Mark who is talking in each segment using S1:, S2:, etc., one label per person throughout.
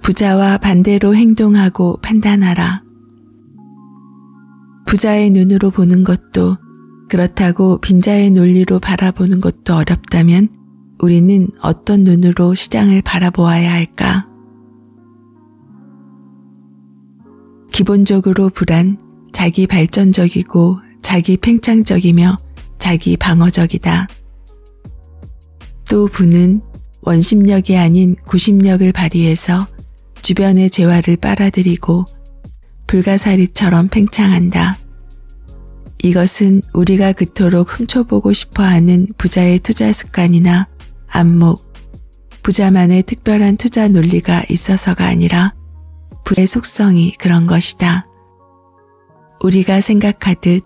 S1: 부자와 반대로 행동하고 판단하라. 부자의 눈으로 보는 것도 그렇다고 빈자의 논리로 바라보는 것도 어렵다면 우리는 어떤 눈으로 시장을 바라보아야 할까? 기본적으로 불안, 자기 발전적이고 자기 팽창적이며 자기 방어적이다. 또 부는 원심력이 아닌 구심력을 발휘해서 주변의 재화를 빨아들이고 불가사리처럼 팽창한다. 이것은 우리가 그토록 훔쳐보고 싶어하는 부자의 투자 습관이나 안목, 부자만의 특별한 투자 논리가 있어서가 아니라 부자의 속성이 그런 것이다. 우리가 생각하듯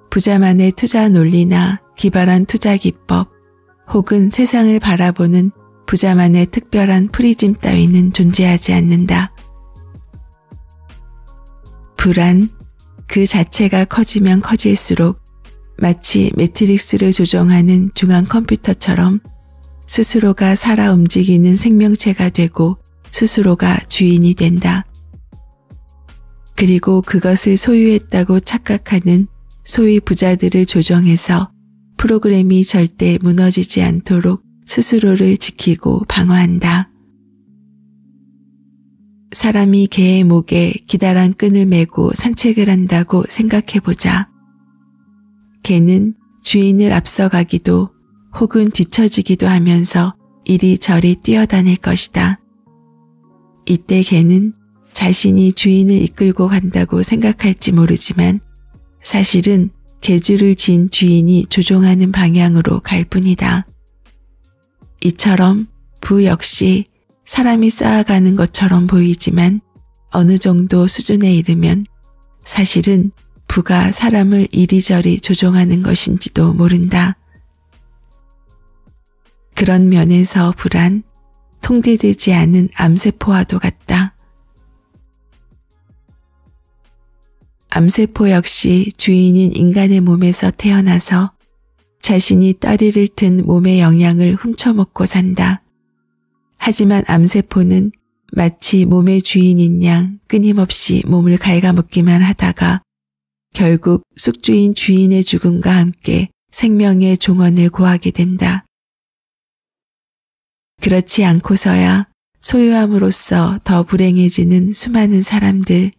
S1: 부자만의 투자 논리나 기발한 투자 기법 혹은 세상을 바라보는 부자만의 특별한 프리즘 따위는 존재하지 않는다. 불안, 그 자체가 커지면 커질수록 마치 매트릭스를 조종하는 중앙 컴퓨터처럼 스스로가 살아 움직이는 생명체가 되고 스스로가 주인이 된다. 그리고 그것을 소유했다고 착각하는 소위 부자들을 조정해서 프로그램이 절대 무너지지 않도록 스스로를 지키고 방어한다. 사람이 개의 목에 기다란 끈을 메고 산책을 한다고 생각해보자. 개는 주인을 앞서가기도 혹은 뒤처지기도 하면서 이리저리 뛰어다닐 것이다. 이때 개는 자신이 주인을 이끌고 간다고 생각할지 모르지만 사실은 개줄을 진 주인이 조종하는 방향으로 갈 뿐이다. 이처럼 부 역시 사람이 쌓아가는 것처럼 보이지만 어느 정도 수준에 이르면 사실은 부가 사람을 이리저리 조종하는 것인지도 모른다. 그런 면에서 불안, 통제되지 않은 암세포와도 같다. 암세포 역시 주인인 인간의 몸에서 태어나서 자신이 떠리를 튼 몸의 영양을 훔쳐먹고 산다. 하지만 암세포는 마치 몸의 주인인 양 끊임없이 몸을 갉아먹기만 하다가 결국 숙주인 주인의 죽음과 함께 생명의 종언을 고하게 된다. 그렇지 않고서야 소유함으로써 더 불행해지는 수많은 사람들,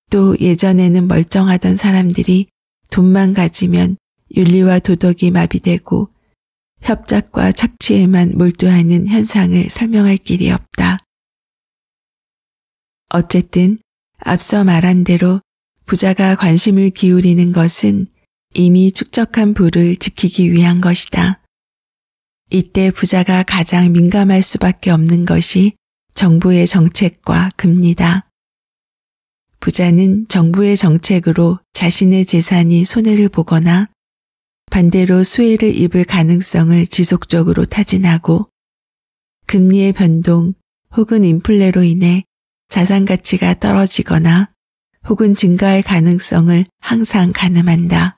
S1: 또 예전에는 멀쩡하던 사람들이 돈만 가지면 윤리와 도덕이 마비되고 협작과 착취에만 몰두하는 현상을 설명할 길이 없다. 어쨌든 앞서 말한 대로 부자가 관심을 기울이는 것은 이미 축적한 부를 지키기 위한 것이다. 이때 부자가 가장 민감할 수밖에 없는 것이 정부의 정책과 금리다. 부자는 정부의 정책으로 자신의 재산이 손해를 보거나 반대로 수혜를 입을 가능성을 지속적으로 타진하고 금리의 변동 혹은 인플레로 인해 자산 가치가 떨어지거나 혹은 증가할 가능성을 항상 가늠한다.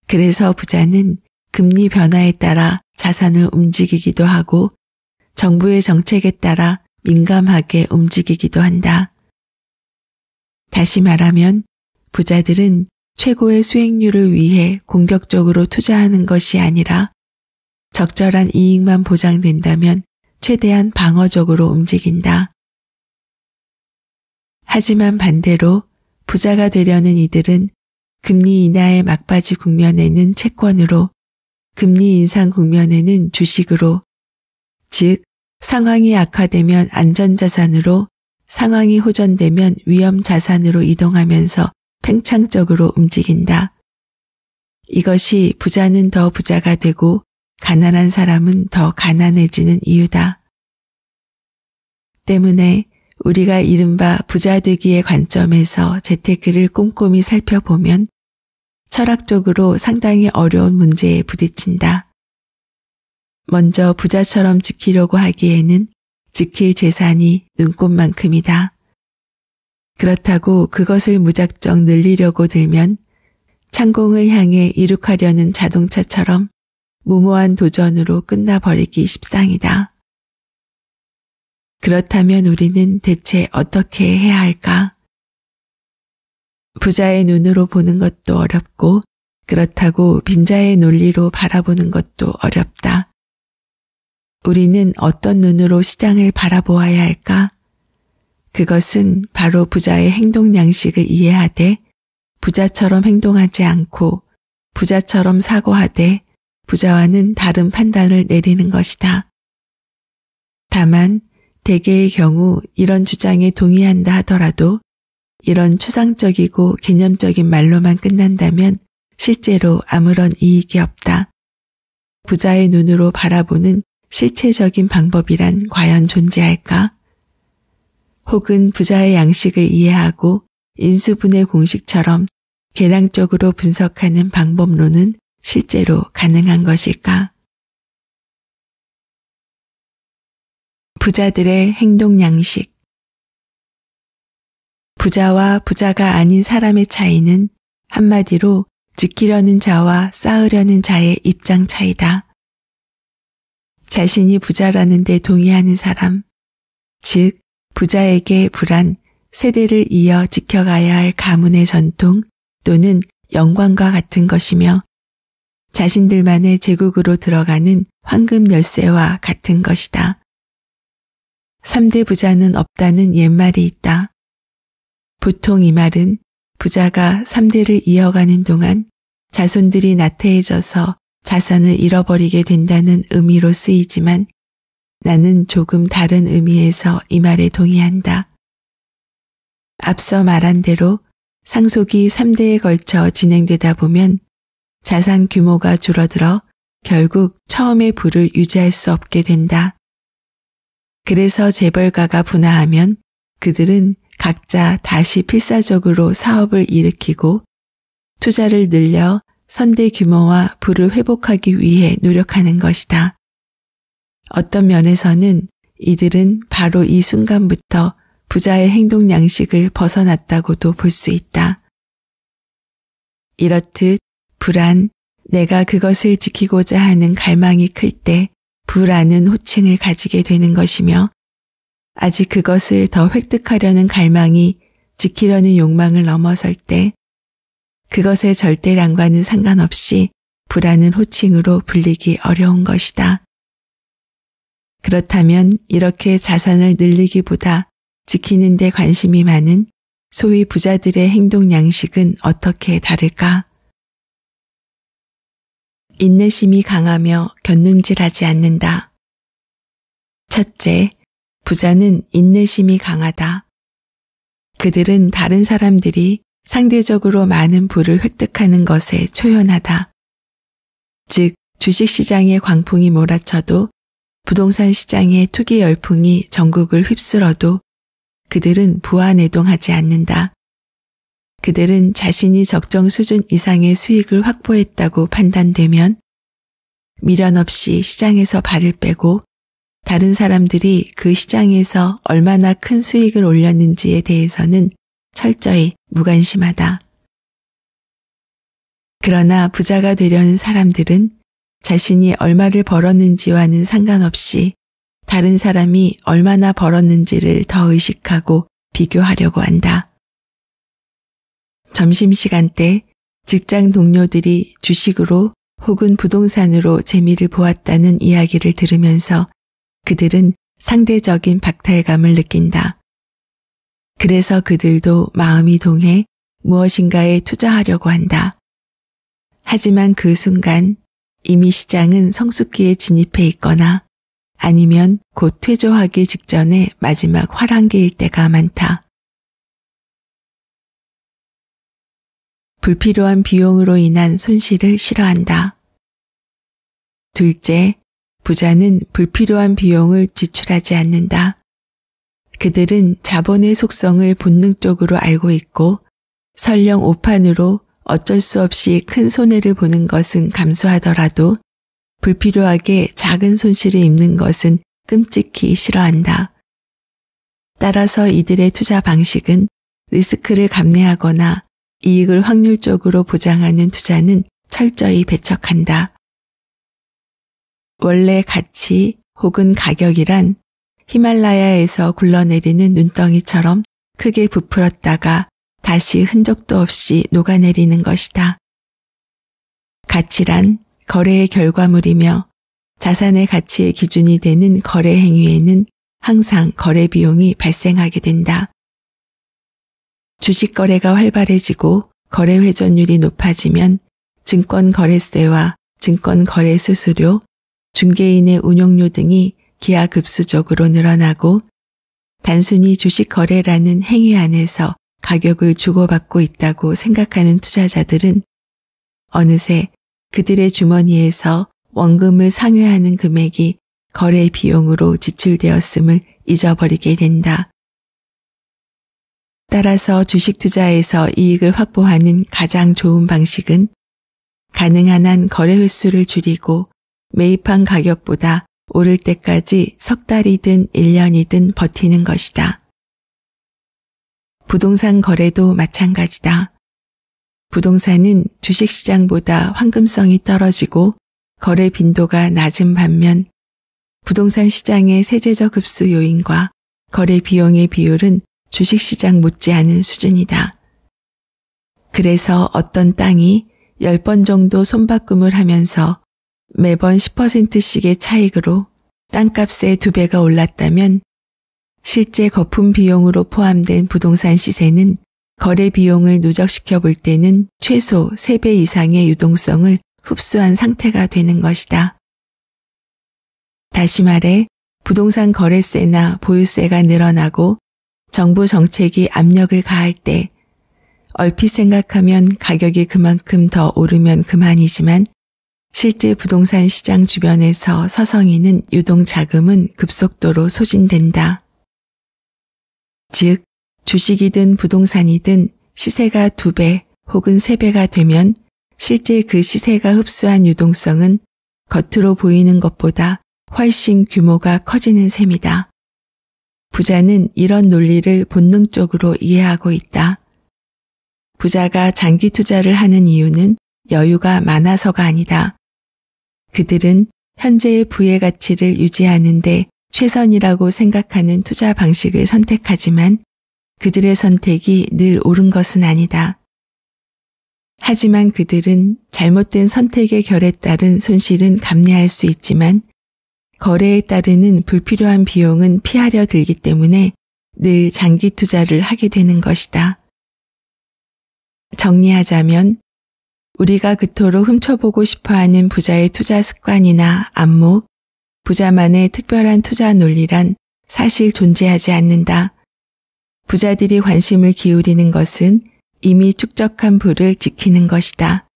S1: 그래서 부자는 금리 변화에 따라 자산을 움직이기도 하고 정부의 정책에 따라 민감하게 움직이기도 한다. 다시 말하면 부자들은 최고의 수익률을 위해 공격적으로 투자하는 것이 아니라 적절한 이익만 보장된다면 최대한 방어적으로 움직인다. 하지만 반대로 부자가 되려는 이들은 금리 인하의 막바지 국면에는 채권으로, 금리 인상 국면에는 주식으로, 즉 상황이 악화되면 안전자산으로, 상황이 호전되면 위험자산으로 이동하면서 팽창적으로 움직인다. 이것이 부자는 더 부자가 되고 가난한 사람은 더 가난해지는 이유다. 때문에 우리가 이른바 부자 되기의 관점에서 재테크를 꼼꼼히 살펴보면 철학적으로 상당히 어려운 문제에 부딪힌다. 먼저 부자처럼 지키려고 하기에는 지킬 재산이 눈꽃만큼이다. 그렇다고 그것을 무작정 늘리려고 들면 창공을 향해 이륙하려는 자동차처럼 무모한 도전으로 끝나버리기 십상이다. 그렇다면 우리는 대체 어떻게 해야 할까? 부자의 눈으로 보는 것도 어렵고 그렇다고 빈자의 논리로 바라보는 것도 어렵다. 우리는 어떤 눈으로 시장을 바라보아야 할까? 그것은 바로 부자의 행동 양식을 이해하되 부자처럼 행동하지 않고 부자처럼 사고하되 부자와는 다른 판단을 내리는 것이다. 다만 대개의 경우 이런 주장에 동의한다 하더라도 이런 추상적이고 개념적인 말로만 끝난다면 실제로 아무런 이익이 없다. 부자의 눈으로 바라보는 실체적인 방법이란 과연 존재할까? 혹은 부자의 양식을 이해하고 인수분해 공식처럼 계량적으로 분석하는 방법론은 실제로 가능한 것일까? 부자들의 행동 양식. 부자와 부자가 아닌 사람의 차이는 한마디로 지키려는 자와 쌓으려는 자의 입장 차이다. 자신이 부자라는 데 동의하는 사람, 즉 부자에게 불한 세대를 이어 지켜가야 할 가문의 전통 또는 영광과 같은 것이며 자신들만의 제국으로 들어가는 황금 열쇠와 같은 것이다. 3대 부자는 없다는 옛말이 있다. 보통 이 말은 부자가 3대를 이어가는 동안 자손들이 나태해져서 자산을 잃어버리게 된다는 의미로 쓰이지만 나는 조금 다른 의미에서 이 말에 동의한다. 앞서 말한 대로 상속이 3대에 걸쳐 진행되다 보면 자산 규모가 줄어들어 결국 처음의 부를 유지할 수 없게 된다. 그래서 재벌가가 분화하면 그들은 각자 다시 필사적으로 사업을 일으키고 투자를 늘려 선대 규모와 부를 회복하기 위해 노력하는 것이다. 어떤 면에서는 이들은 바로 이 순간부터 부자의 행동 양식을 벗어났다고도 볼 수 있다. 이렇듯 불안, 내가 그것을 지키고자 하는 갈망이 클 때 부라는 호칭을 가지게 되는 것이며 아직 그것을 더 획득하려는 갈망이 지키려는 욕망을 넘어설 때 그것의 절대량과는 상관없이 부라는 호칭으로 불리기 어려운 것이다. 그렇다면 이렇게 자산을 늘리기보다 지키는 데 관심이 많은 소위 부자들의 행동 양식은 어떻게 다를까? 인내심이 강하며 곁눈질하지 않는다. 첫째, 부자는 인내심이 강하다. 그들은 다른 사람들이 상대적으로 많은 부를 획득하는 것에 초연하다. 즉, 주식시장의 광풍이 몰아쳐도 부동산 시장의 투기 열풍이 전국을 휩쓸어도 그들은 부안해동하지 않는다. 그들은 자신이 적정 수준 이상의 수익을 확보했다고 판단되면 미련 없이 시장에서 발을 빼고 다른 사람들이 그 시장에서 얼마나 큰 수익을 올렸는지에 대해서는 철저히 무관심하다. 그러나 부자가 되려는 사람들은 자신이 얼마를 벌었는지와는 상관없이 다른 사람이 얼마나 벌었는지를 더 의식하고 비교하려고 한다. 점심시간 때 직장 동료들이 주식으로 혹은 부동산으로 재미를 보았다는 이야기를 들으면서 그들은 상대적인 박탈감을 느낀다. 그래서 그들도 마음이 동해 무엇인가에 투자하려고 한다. 하지만 그 순간 이미 시장은 성숙기에 진입해 있거나 아니면 곧 퇴조하기 직전의 마지막 화랑기일 때가 많다. 불필요한 비용으로 인한 손실을 싫어한다. 둘째, 부자는 불필요한 비용을 지출하지 않는다. 그들은 자본의 속성을 본능적으로 알고 있고 설령 오판으로 어쩔 수 없이 큰 손해를 보는 것은 감수하더라도 불필요하게 작은 손실을 입는 것은 끔찍히 싫어한다. 따라서 이들의 투자 방식은 리스크를 감내하거나 이익을 확률적으로 보장하는 투자는 철저히 배척한다. 원래 가치 혹은 가격이란 히말라야에서 굴러내리는 눈덩이처럼 크게 부풀었다가 다시 흔적도 없이 녹아내리는 것이다. 가치란 거래의 결과물이며 자산의 가치의 기준이 되는 거래 행위에는 항상 거래 비용이 발생하게 된다. 주식 거래가 활발해지고 거래 회전율이 높아지면 증권 거래세와 증권 거래 수수료, 중개인의 운용료 등이 기하급수적으로 늘어나고 단순히 주식 거래라는 행위 안에서 가격을 주고받고 있다고 생각하는 투자자들은 어느새 그들의 주머니에서 원금을 상회하는 금액이 거래 비용으로 지출되었음을 잊어버리게 된다. 따라서 주식 투자에서 이익을 확보하는 가장 좋은 방식은 가능한 한 거래 횟수를 줄이고 매입한 가격보다 오를 때까지 석 달이든 1년이든 버티는 것이다. 부동산 거래도 마찬가지다. 부동산은 주식시장보다 황금성이 떨어지고 거래 빈도가 낮은 반면 부동산 시장의 세제적 흡수 요인과 거래 비용의 비율은 주식시장 못지않은 수준이다. 그래서 어떤 땅이 10번 정도 손바꿈을 하면서 매번 10%씩의 차익으로 땅값의 2배가 올랐다면 실제 거품 비용으로 포함된 부동산 시세는 거래 비용을 누적시켜 볼 때는 최소 3배 이상의 유동성을 흡수한 상태가 되는 것이다. 다시 말해 부동산 거래세나 보유세가 늘어나고 정부 정책이 압력을 가할 때 얼핏 생각하면 가격이 그만큼 더 오르면 그만이지만 실제 부동산 시장 주변에서 서성이는 유동자금은 급속도로 소진된다. 즉, 주식이든 부동산이든 시세가 2배 혹은 3배가 되면 실제 그 시세가 흡수한 유동성은 겉으로 보이는 것보다 훨씬 규모가 커지는 셈이다. 부자는 이런 논리를 본능적으로 이해하고 있다. 부자가 장기 투자를 하는 이유는 여유가 많아서가 아니다. 그들은 현재의 부의 가치를 유지하는 데 최선이라고 생각하는 투자 방식을 선택하지만 그들의 선택이 늘 옳은 것은 아니다. 하지만 그들은 잘못된 선택의 결에 따른 손실은 감내할 수 있지만 거래에 따르는 불필요한 비용은 피하려 들기 때문에 늘 장기 투자를 하게 되는 것이다. 정리하자면 우리가 그토록 훔쳐보고 싶어하는 부자의 투자 습관이나 안목, 부자만의 특별한 투자 논리란 사실 존재하지 않는다. 부자들이 관심을 기울이는 것은 이미 축적한 부를 지키는 것이다.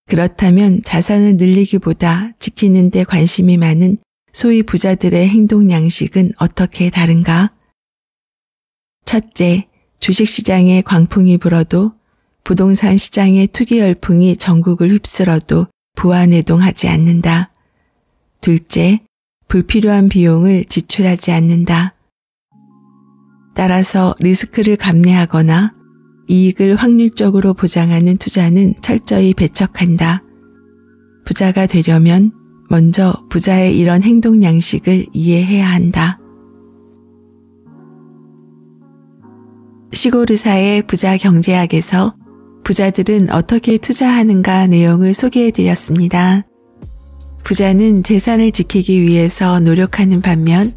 S1: 그렇다면 자산을 늘리기보다 지키는 데 관심이 많은 소위 부자들의 행동 양식은 어떻게 다른가? 첫째, 주식시장에 광풍이 불어도 부동산 시장의 투기 열풍이 전국을 휩쓸어도 부안해동하지 않는다. 둘째, 불필요한 비용을 지출하지 않는다. 따라서 리스크를 감내하거나 이익을 확률적으로 보장하는 투자는 철저히 배척한다. 부자가 되려면 먼저 부자의 이런 행동 양식을 이해해야 한다. 시골의사의 부자 경제학에서 부자들은 어떻게 투자하는가 내용을 소개해드렸습니다. 부자는 재산을 지키기 위해서 노력하는 반면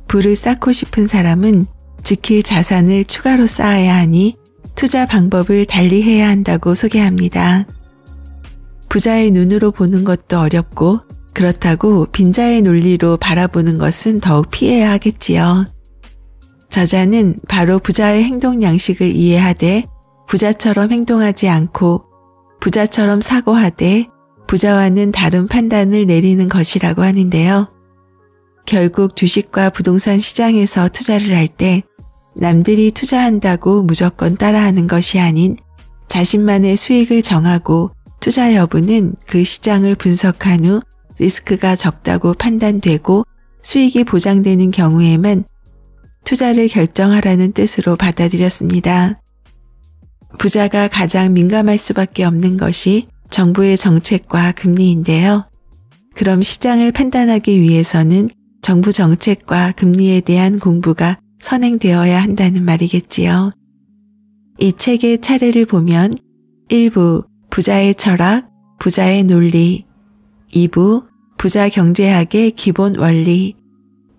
S1: 부를 쌓고 싶은 사람은 지킬 자산을 추가로 쌓아야 하니 투자 방법을 달리해야 한다고 소개합니다. 부자의 눈으로 보는 것도 어렵고 그렇다고 빈자의 논리로 바라보는 것은 더욱 피해야 하겠지요. 저자는 바로 부자의 행동 양식을 이해하되 부자처럼 행동하지 않고 부자처럼 사고하되 부자와는 다른 판단을 내리는 것이라고 하는데요. 결국 주식과 부동산 시장에서 투자를 할 때 남들이 투자한다고 무조건 따라하는 것이 아닌 자신만의 수익을 정하고 투자 여부는 그 시장을 분석한 후 리스크가 적다고 판단되고 수익이 보장되는 경우에만 투자를 결정하라는 뜻으로 받아들였습니다. 부자가 가장 민감할 수밖에 없는 것이 정부의 정책과 금리인데요. 그럼 시장을 판단하기 위해서는 정부 정책과 금리에 대한 공부가 선행되어야 한다는 말이겠지요. 이 책의 차례를 보면 1부 부자의 철학, 부자의 논리, 2부 부자 경제학의 기본 원리,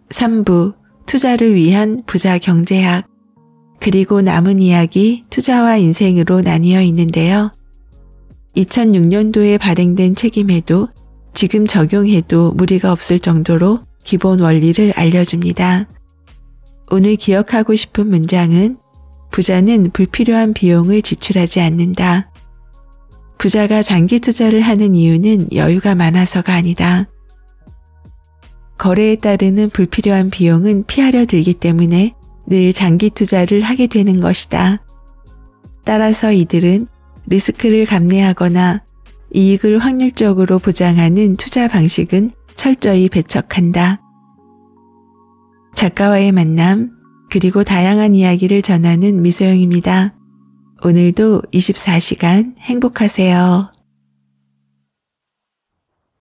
S1: 3부 투자를 위한 부자 경제학, 그리고 남은 이야기 투자와 인생으로 나뉘어 있는데요. 2006년도에 발행된 책임에도 지금 적용해도 무리가 없을 정도로 기본 원리를 알려줍니다. 오늘 기억하고 싶은 문장은 부자는 불필요한 비용을 지출하지 않는다. 부자가 장기 투자를 하는 이유는 여유가 많아서가 아니다. 거래에 따르는 불필요한 비용은 피하려 들기 때문에 늘 장기 투자를 하게 되는 것이다. 따라서 이들은 리스크를 감내하거나 이익을 확률적으로 보장하는 투자 방식은 철저히 배척한다. 작가와의 만남, 그리고 다양한 이야기를 전하는 미소영입니다. 오늘도 24시간 행복하세요.